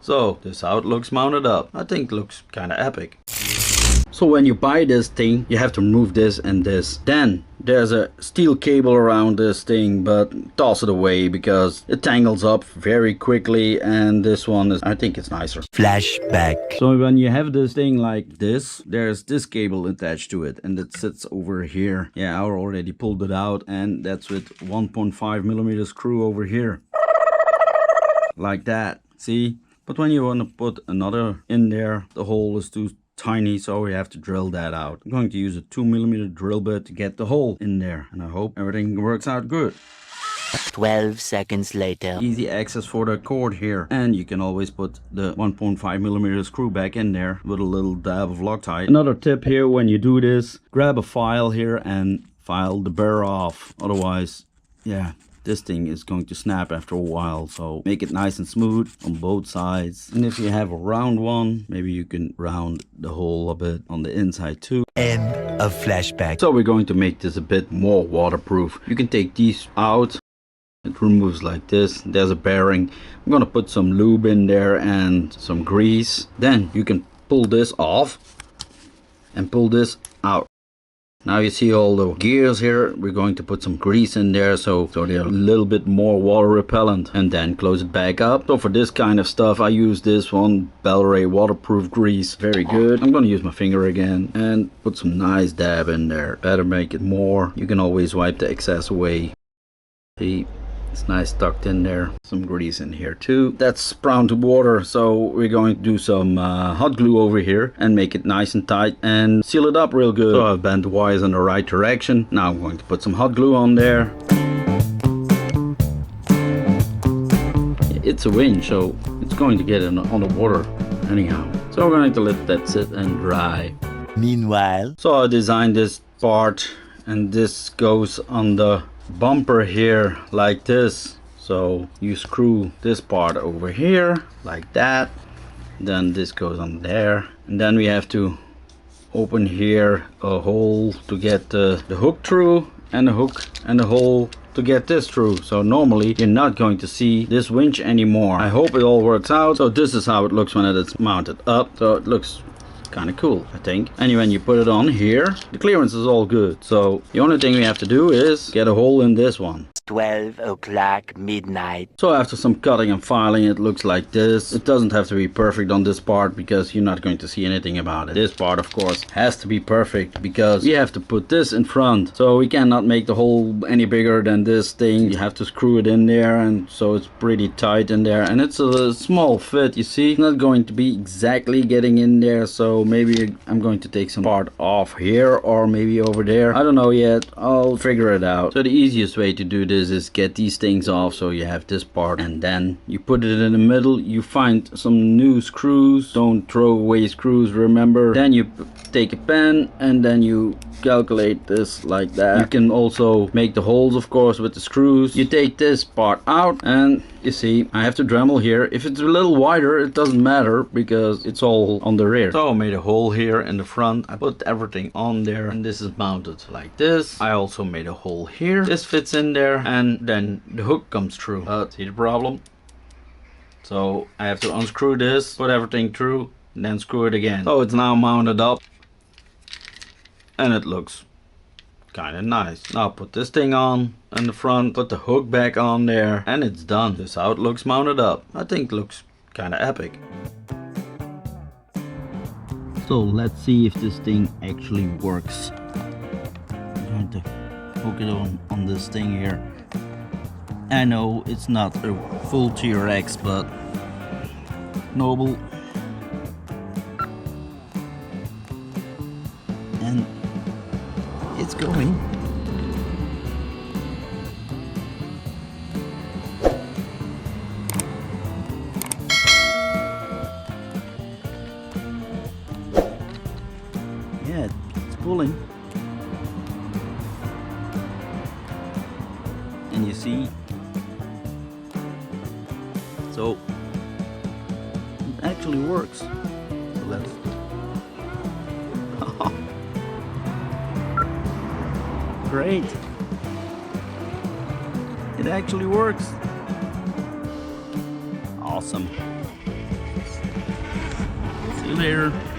So this is how it looks mounted up. I think it looks kind of epic. So when you buy this thing, you have to remove this and this. Then there's a steel cable around this thing, but toss it away because it tangles up very quickly, and this one is, I think it's nicer. Flashback. So when you have this thing like this, there's this cable attached to it, and it sits over here. Yeah, I already pulled it out, and that's with 1.5mm screw over here. Like that, see? But when you want to put another in there, the hole is too tiny, so we have to drill that out. I'm going to use a 2mm drill bit to get the hole in there, and I hope everything works out good. 12 seconds later. Easy access for the cord here, and you can always put the 1.5mm screw back in there with a little dab of Loctite. Another tip here, when you do this, grab a file here and file the burr off, otherwise, yeah, this thing is going to snap after a while, so make it nice and smooth on both sides. And if you have a round one, maybe you can round the hole a bit on the inside too. End of flashback. So we're going to make this a bit more waterproof. You can take these out. It removes like this. There's a bearing. I'm gonna put some lube in there and some grease. Then you can pull this off and pull this out. Now you see all the gears here. We're going to put some grease in there so they're a little bit more water repellent, and then close it back up. So for this kind of stuff I use this one, Bel-Ray waterproof grease. Very good. I'm going to use my finger again and put some nice dab in there. Better make it more. You can always wipe the excess away. See? It's nice tucked in there. Some grease in here too. That's prone to water, so we're going to do some hot glue over here and make it nice and tight and seal it up real good. So I've bent the wires in the right direction. Now I'm going to put some hot glue on there. It's a winch, so it's going to get on the water anyhow. So we're going to let that sit and dry. Meanwhile. So I designed this part, and this goes on the bumper here like this. So you screw this part over here like that, then this goes on there, and then we have to open here a hole to get the hook through, and the hook and the hole to get this through. So normally you're not going to see this winch anymore. I hope it all works out. So this is how it looks when it is mounted up. So it looks kind of cool, I think. And when you put it on here, the clearance is all good. So the only thing we have to do is get a hole in this one. 12 o'clock midnight. So after some cutting and filing, it looks like this. It doesn't have to be perfect on this part because you're not going to see anything about it. This part, of course, has to be perfect because we have to put this in front. So we cannot make the hole any bigger than this thing. You have to screw it in there, and so it's pretty tight in there. And it's a small fit, you see. It's not going to be exactly getting in there, so maybe I'm going to take some part off here or maybe over there. I don't know yet. I'll figure it out. So the easiest way to do this is get these things off. So you have this part, and then you put it in the middle. You find some new screws. Don't throw away screws, remember. Then you take a pen and then you calculate this like that. You can also make the holes, of course, with the screws. You take this part out, and you see I have to Dremel here. If it's a little wider, it doesn't matter because it's all on the rear. So I made a hole here in the front. I put everything on there, and this is mounted like this. I also made a hole here. This fits in there, and then the hook comes through. See the problem? So I have to unscrew this, put everything through, and then screw it again. So it's now mounted up, and it looks kind of nice. Now put this thing on in the front, put the hook back on there, and it's done. This is how it looks mounted up. I think it looks kind of epic. So let's see if this thing actually works. I'm going to hook it on this thing here. I know it's not a full TRX, but noble. And it's going. Yeah, it's pulling. And you see, so it actually works. So let's great. It actually works. Awesome. you later.